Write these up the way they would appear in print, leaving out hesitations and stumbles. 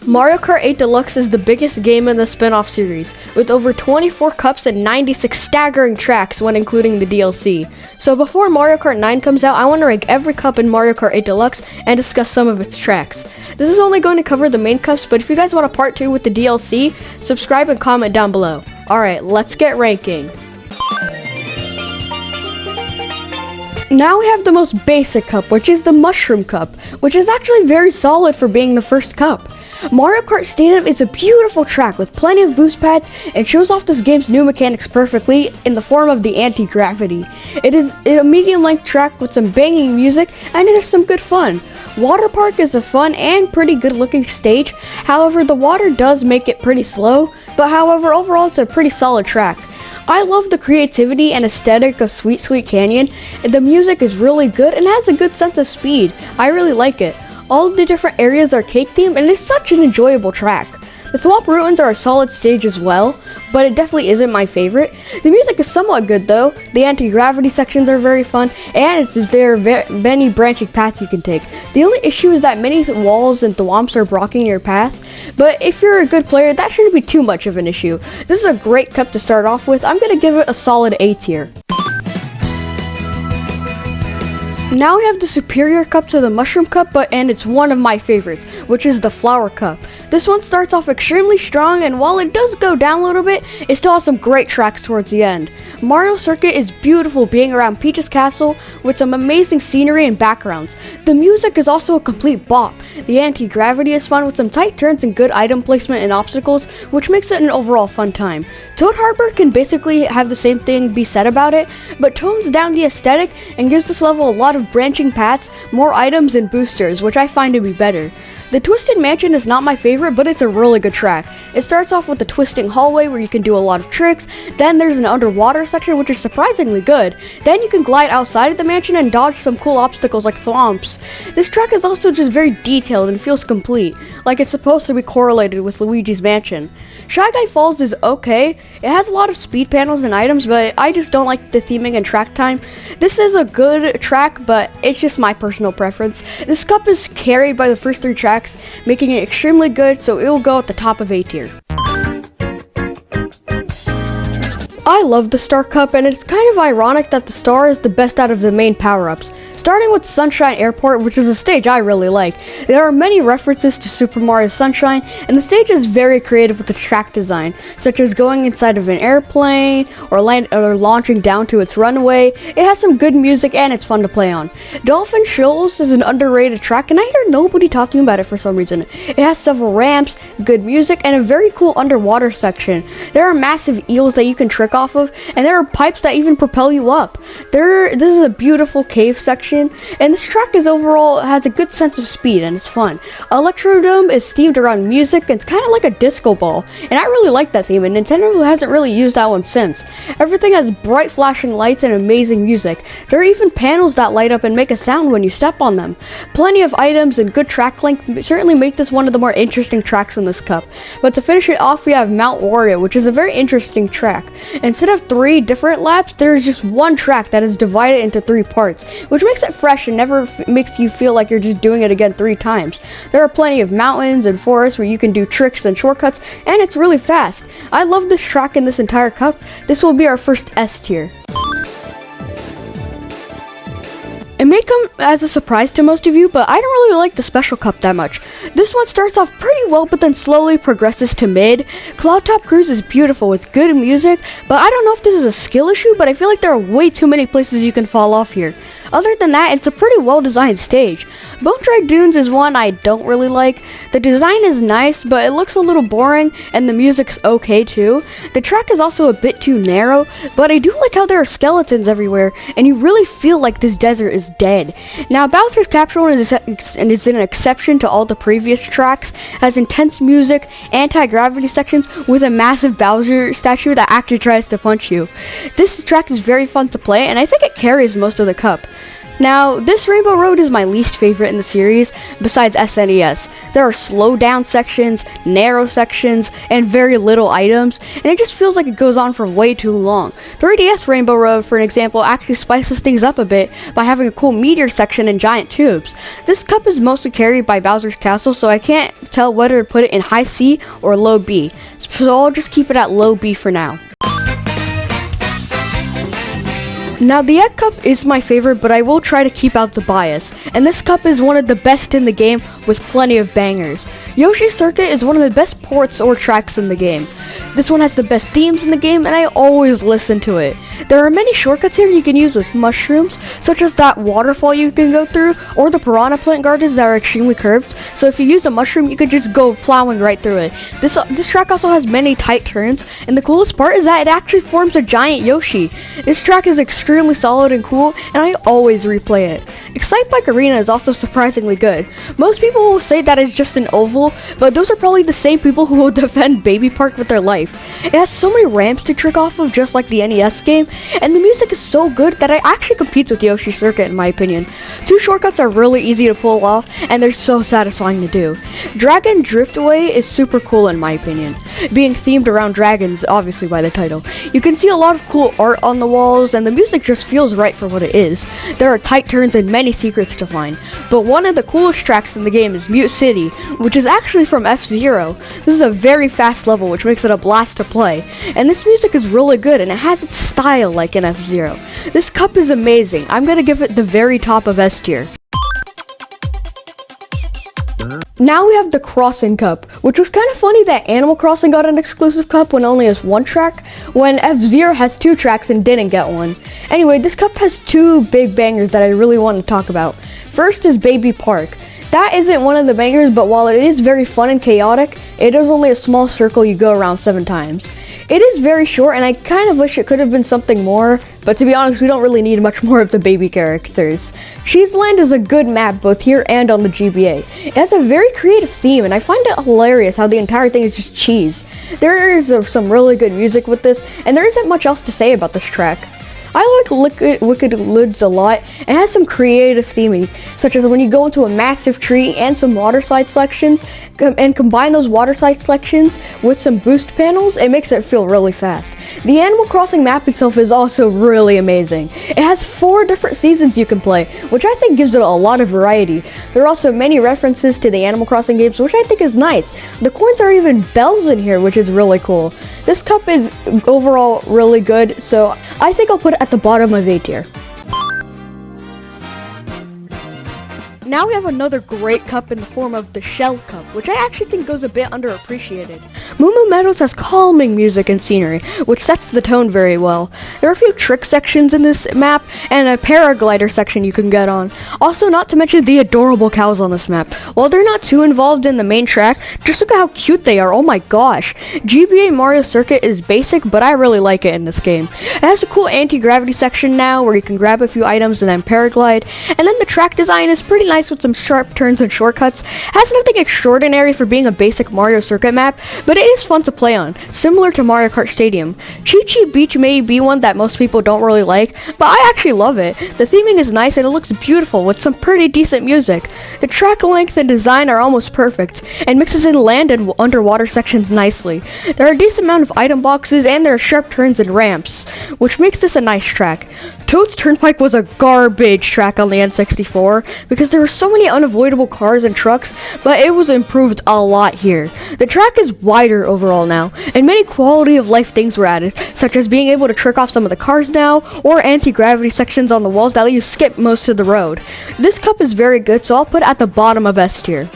Mario Kart 8 Deluxe is the biggest game in the spin-off series, with over 24 cups and 96 staggering tracks when including the DLC. So before Mario Kart 9 comes out, I want to rank every cup in Mario Kart 8 Deluxe and discuss some of its tracks. This is only going to cover the main cups, but if you guys want a part 2 with the DLC, subscribe and comment down below. Alright, let's get ranking. Now we have the most basic cup, which is the Mushroom Cup, which is actually very solid for being the first cup. Mario Kart Stadium is a beautiful track with plenty of boost pads and shows off this game's new mechanics perfectly in the form of the anti-gravity. It is a medium-length track with some banging music and there's some good fun. Water Park is a fun and pretty good-looking stage, however the water does make it pretty slow, but however overall it's a pretty solid track. I love the creativity and aesthetic of Sweet Sweet Canyon. The music is really good and has a good sense of speed. I really like it. All of the different areas are cake themed and it's such an enjoyable track. The Thwomp Ruins are a solid stage as well, but it definitely isn't my favorite. The music is somewhat good though, the anti-gravity sections are very fun, and there are many branching paths you can take. The only issue is that many walls and thwomps are blocking your path, but if you're a good player, that shouldn't be too much of an issue. This is a great cup to start off with. I'm going to give it a solid A tier. Now we have the superior cup to the Mushroom Cup, and it's one of my favorites, which is the Flower Cup. This one starts off extremely strong, and while it does go down a little bit, it still has some great tracks towards the end. Mario Circuit is beautiful being around Peach's Castle with some amazing scenery and backgrounds. The music is also a complete bop. The anti-gravity is fun with some tight turns and good item placement and obstacles, which makes it an overall fun time. Toad Harbor can basically have the same thing be said about it, but tones down the aesthetic and gives this level a lot of branching paths, more items, and boosters, which I find to be better. The Twisted Mansion is not my favorite, but it's a really good track. It starts off with the twisting hallway where you can do a lot of tricks, then there's an underwater section which is surprisingly good, then you can glide outside of the mansion and dodge some cool obstacles like thwomps. This track is also just very detailed and feels complete, like it's supposed to be correlated with Luigi's Mansion. Shy Guy Falls is okay, it has a lot of speed panels and items, but I just don't like the theming and track time. This is a good track, but it's just my personal preference. This cup is carried by the first 3 tracks, making it extremely good, so it will go at the top of A tier. I love the Star Cup, and it's kind of ironic that the star is the best out of the main power-ups. Starting with Sunshine Airport, which is a stage I really like. There are many references to Super Mario Sunshine, and the stage is very creative with the track design, such as going inside of an airplane or launching down to its runway. It has some good music and it's fun to play on. Dolphin Shoals is an underrated track, and I hear nobody talking about it for some reason. It has several ramps, good music, and a very cool underwater section. There are massive eels that you can trick off of, and there are pipes that even propel you up. This is a beautiful cave section, and this track overall has a good sense of speed and it's fun. Electrodome is themed around music, and it's kind of like a disco ball, and I really like that theme, and Nintendo hasn't really used that one since. Everything has bright flashing lights and amazing music. There are even panels that light up and make a sound when you step on them. Plenty of items and good track length certainly make this one of the more interesting tracks in this cup. But to finish it off, we have Mount Wario, which is a very interesting track. Instead of 3 different laps, there is just one track that is divided into 3 parts, which makes it fresh and never makes you feel like you're just doing it again 3 times. There are plenty of mountains and forests where you can do tricks and shortcuts, and it's really fast. I love this track in this entire cup. This will be our first S tier. It may come as a surprise to most of you, but I don't really like the Special Cup that much. This one starts off pretty well, but then slowly progresses to mid. Cloud Top Cruise is beautiful with good music, but I don't know if this is a skill issue, but I feel like there are way too many places you can fall off here. Other than that, it's a pretty well-designed stage. Bone Dry Dunes is one I don't really like. The design is nice, but it looks a little boring, and the music's okay too. The track is also a bit too narrow, but I do like how there are skeletons everywhere, and you really feel like this desert is dead. Now, Bowser's Capture One is an exception to all the previous tracks, has intense music, anti-gravity sections with a massive Bowser statue that actually tries to punch you. This track is very fun to play, and I think it carries most of the cup. Now, this Rainbow Road is my least favorite in the series, besides SNES. There are slow down sections, narrow sections, and very little items, and it just feels like it goes on for way too long. 3DS Rainbow Road, for an example, actually spices things up a bit by having a cool meteor section and giant tubes. This cup is mostly carried by Bowser's Castle, so I can't tell whether to put it in high C or low B, so I'll just keep it at low B for now. Now, the Egg Cup is my favorite, but I will try to keep out the bias. And this cup is one of the best in the game with plenty of bangers. Yoshi's Circuit is one of the best ports or tracks in the game. This one has the best themes in the game, and I always listen to it. There are many shortcuts here you can use with mushrooms, such as that waterfall you can go through, or the piranha plant gardens that are extremely curved. So if you use a mushroom, you could just go plowing right through it. This track also has many tight turns, and the coolest part is that it actually forms a giant Yoshi. This track is extremely solid and cool, and I always replay it. Excite Bike Arena is also surprisingly good. Most people will say that it's just an oval, but those are probably the same people who will defend Baby Park with their life. It has so many ramps to trick off of, just like the NES game, and the music is so good that it actually competes with Yoshi's Circuit in my opinion. Two shortcuts are really easy to pull off, and they're so satisfying to do. Dragon Driftaway is super cool in my opinion, being themed around dragons, obviously by the title. You can see a lot of cool art on the walls, and the music just feels right for what it is. There are tight turns and many secrets to find, but one of the coolest tracks in the game is Mute City, which is actually from F-Zero. This is a very fast level, which makes it a blast to play, and this music is really good, and it has its style like in F-Zero. This cup is amazing. I'm gonna give it the very top of S tier. Now we have the Crossing Cup, which was kind of funny that Animal Crossing got an exclusive cup when it only has one track, when F-Zero has two tracks and didn't get one. Anyway, this cup has two big bangers that I really want to talk about. First is Baby Park. That isn't one of the bangers, but while it is very fun and chaotic, it is only a small circle you go around 7 times. It is very short, and I kind of wish it could have been something more, but to be honest, we don't really need much more of the baby characters. Cheeseland is a good map both here and on the GBA. It has a very creative theme, and I find it hilarious how the entire thing is just cheese. There is some really good music with this, and there isn't much else to say about this track. I like Wicked Lids a lot, and it has some creative theming, such as when you go into a massive tree and some water slide sections, and combine those water slide sections with some boost panels, it makes it feel really fast. The Animal Crossing map itself is also really amazing. It has 4 different seasons you can play, which I think gives it a lot of variety. There are also many references to the Animal Crossing games, which I think is nice. The coins are even bells in here, which is really cool. This cup is overall really good, so I think I'll put it at the bottom of A tier. Now we have another great cup in the form of the Shell Cup, which I actually think goes a bit underappreciated. Moo Moo Meadows has calming music and scenery, which sets the tone very well. There are a few trick sections in this map, and a paraglider section you can get on. Also, not to mention the adorable cows on this map. While they're not too involved in the main track, just look at how cute they are, oh my gosh. GBA Mario Circuit is basic, but I really like it in this game. It has a cool anti-gravity section now, where you can grab a few items and then paraglide, and then the track design is pretty nice with some sharp turns and shortcuts. Has nothing extraordinary for being a basic Mario Circuit map, but it is fun to play on, similar to Mario Kart Stadium. Chi Chi Beach may be one that most people don't really like, but I actually love it. The theming is nice and it looks beautiful with some pretty decent music. The track length and design are almost perfect, and mixes in land and underwater sections nicely. There are a decent amount of item boxes, and there are sharp turns and ramps, which makes this a nice track. Toad's Turnpike was a garbage track on the N64 because there were so many unavoidable cars and trucks, but it was improved a lot here. The track is wider overall now, and many quality of life things were added, such as being able to trick off some of the cars now, or anti-gravity sections on the walls that let you skip most of the road. This cup is very good, so I'll put it at the bottom of S tier.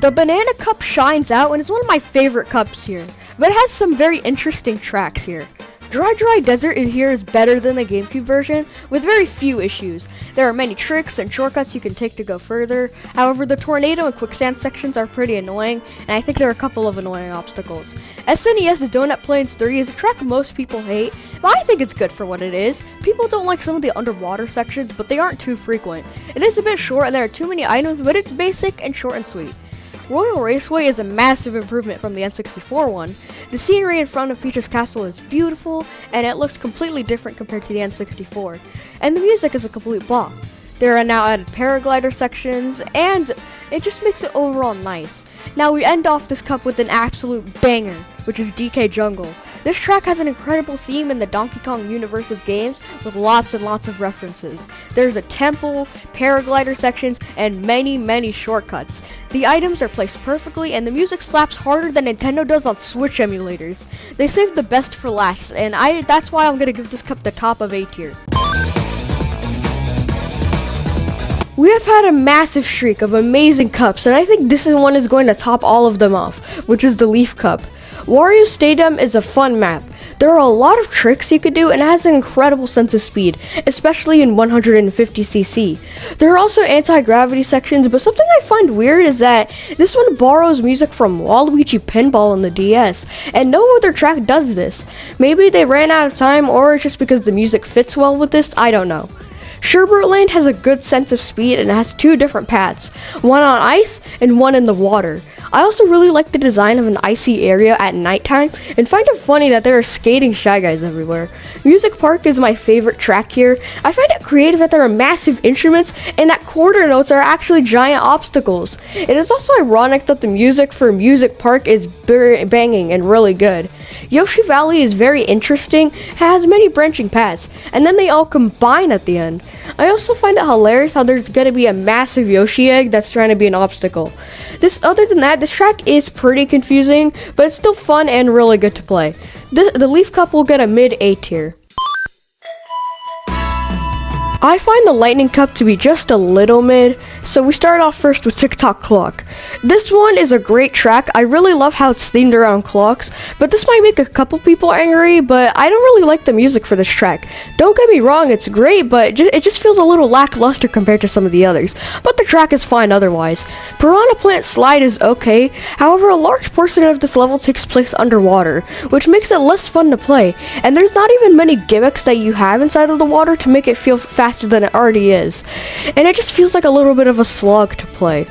The Banana Cup shines out and is one of my favorite cups here, but it has some very interesting tracks here. Dry Desert here is better than the GameCube version, with very few issues. There are many tricks and shortcuts you can take to go further. However, the tornado and quicksand sections are pretty annoying, and I think there are a couple of annoying obstacles. SNES Donut Plains 3 is a track most people hate, but I think it's good for what it is. People don't like some of the underwater sections, but they aren't too frequent. It is a bit short and there are too many items, but it's basic and short and sweet. Royal Raceway is a massive improvement from the N64 one. The scenery in front of Peach's castle is beautiful, and it looks completely different compared to the N64. And the music is a complete bop. There are now added paraglider sections, and it just makes it overall nice. Now we end off this cup with an absolute banger, which is DK Jungle. This track has an incredible theme in the Donkey Kong universe of games with lots and lots of references. There's a temple, paraglider sections, and many shortcuts. The items are placed perfectly, and the music slaps harder than Nintendo does on Switch emulators. They saved the best for last, and that's why I'm gonna give this cup the top of A tier. We have had a massive streak of amazing cups, and I think this one is going to top all of them off, which is the Leaf Cup. Wario Stadium is a fun map. There are a lot of tricks you could do, and it has an incredible sense of speed, especially in 150cc. There are also anti-gravity sections, but something I find weird is that this one borrows music from Waluigi Pinball on the DS, and no other track does this. Maybe they ran out of time, or just because the music fits well with this, I don't know. Sherbert Land has a good sense of speed and has two different paths, one on ice and one in the water. I also really like the design of an icy area at nighttime and find it funny that there are skating Shy Guys everywhere. Music Park is my favorite track here. I find it creative that there are massive instruments and that quarter notes are actually giant obstacles. It is also ironic that the music for Music Park is banging and really good. Yoshi Valley is very interesting, has many branching paths, and then they all combine at the end. I also find it hilarious how there's gonna be a massive Yoshi egg that's trying to be an obstacle. Other than that, this track is pretty confusing, but it's still fun and really good to play. The Leaf Cup will get a mid A tier. I find the Lightning Cup to be just a little mid, so we start off first with TikTok Clock. This one is a great track. I really love how it's themed around clocks, but this might make a couple people angry, but I don't really like the music for this track. Don't get me wrong, it's great, but it just feels a little lackluster compared to some of the others, but the track is fine otherwise. Piranha Plant Slide is okay, however a large portion of this level takes place underwater, which makes it less fun to play, and there's not even many gimmicks that you have inside of the water to make it feel faster than it already is, and it just feels like a little bit of a slog to play.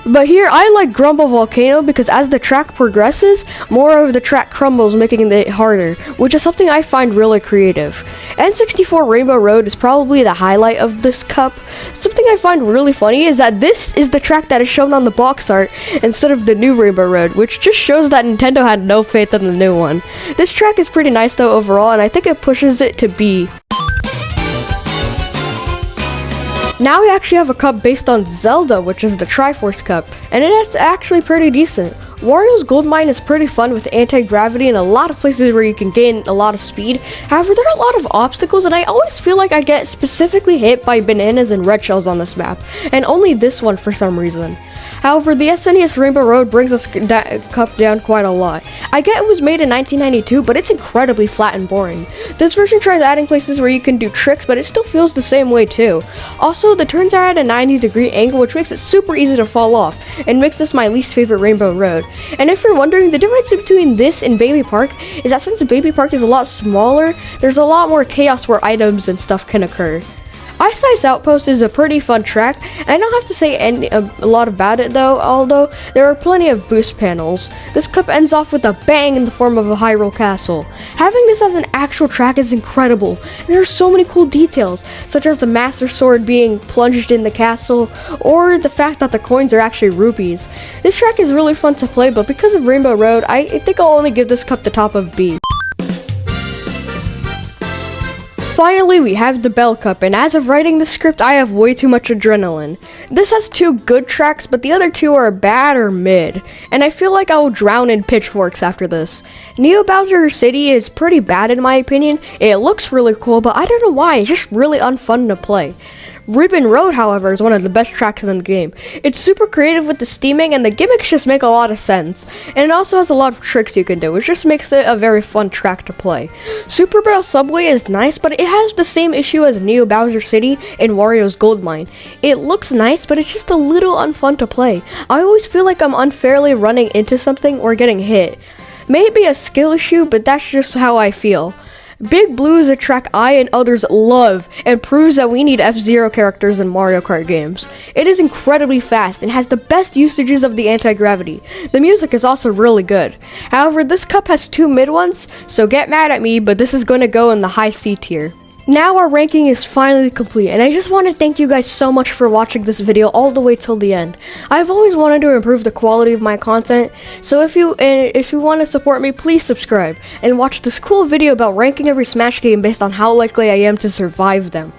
But here I like Grumble Volcano because as the track progresses, more of the track crumbles, making it harder, which is something I find really creative. N64 Rainbow Road is probably the highlight of this cup. Something I find really funny is that this is the track that is shown on the box art instead of the new Rainbow Road, which just shows that Nintendo had no faith in the new one. This track is pretty nice though overall, and I think it pushes it to B. Now we actually have a cup based on Zelda, which is the TriForce Cup, and it is actually pretty decent. Wario's Gold Mine is pretty fun with anti-gravity and a lot of places where you can gain a lot of speed. However, there are a lot of obstacles, and I always feel like I get specifically hit by bananas and red shells on this map, and only this one for some reason. However, the SNES Rainbow Road brings this cup down quite a lot. I get it was made in 1992, but it's incredibly flat and boring. This version tries adding places where you can do tricks, but it still feels the same way too. Also, the turns are at a 90-degree angle, which makes it super easy to fall off, and makes this my least favorite Rainbow Road. And if you're wondering, the difference between this and Baby Park is that since Baby Park is a lot smaller, there's a lot more chaos where items and stuff can occur. Ice Ice Outpost is a pretty fun track, and I don't have to say a lot about it though, although there are plenty of boost panels. This cup ends off with a bang in the form of a Hyrule Castle. Having this as an actual track is incredible, and there are so many cool details, such as the Master Sword being plunged in the castle, or the fact that the coins are actually rupees. This track is really fun to play, but because of Rainbow Road, I think I'll only give this cup the top of B. Finally, we have the Bell Cup, and as of writing the script, I have way too much adrenaline. This has two good tracks, but the other two are bad or mid, and I feel like I will drown in pitchforks after this. Neo Bowser City is pretty bad in my opinion. It looks really cool, but I don't know why, it's just really unfun to play. Ribbon Road, however, is one of the best tracks in the game. It's super creative with the steaming, and the gimmicks just make a lot of sense. And it also has a lot of tricks you can do, which just makes it a very fun track to play. Super Barrel Subway is nice, but it has the same issue as Neo Bowser City and Wario's Gold Mine. It looks nice, but it's just a little unfun to play. I always feel like I'm unfairly running into something or getting hit. Maybe a skill issue, but that's just how I feel. Big Blue is a track I and others love and proves that we need F-Zero characters in Mario Kart games. It is incredibly fast and has the best usages of the anti-gravity. The music is also really good. However, this cup has 2 mid ones, so get mad at me, but this is going to go in the high C tier. Now our ranking is finally complete, and I just want to thank you guys so much for watching this video all the way till the end. I've always wanted to improve the quality of my content, so if you want to support me, please subscribe and watch this cool video about ranking every Smash game based on how likely I am to survive them.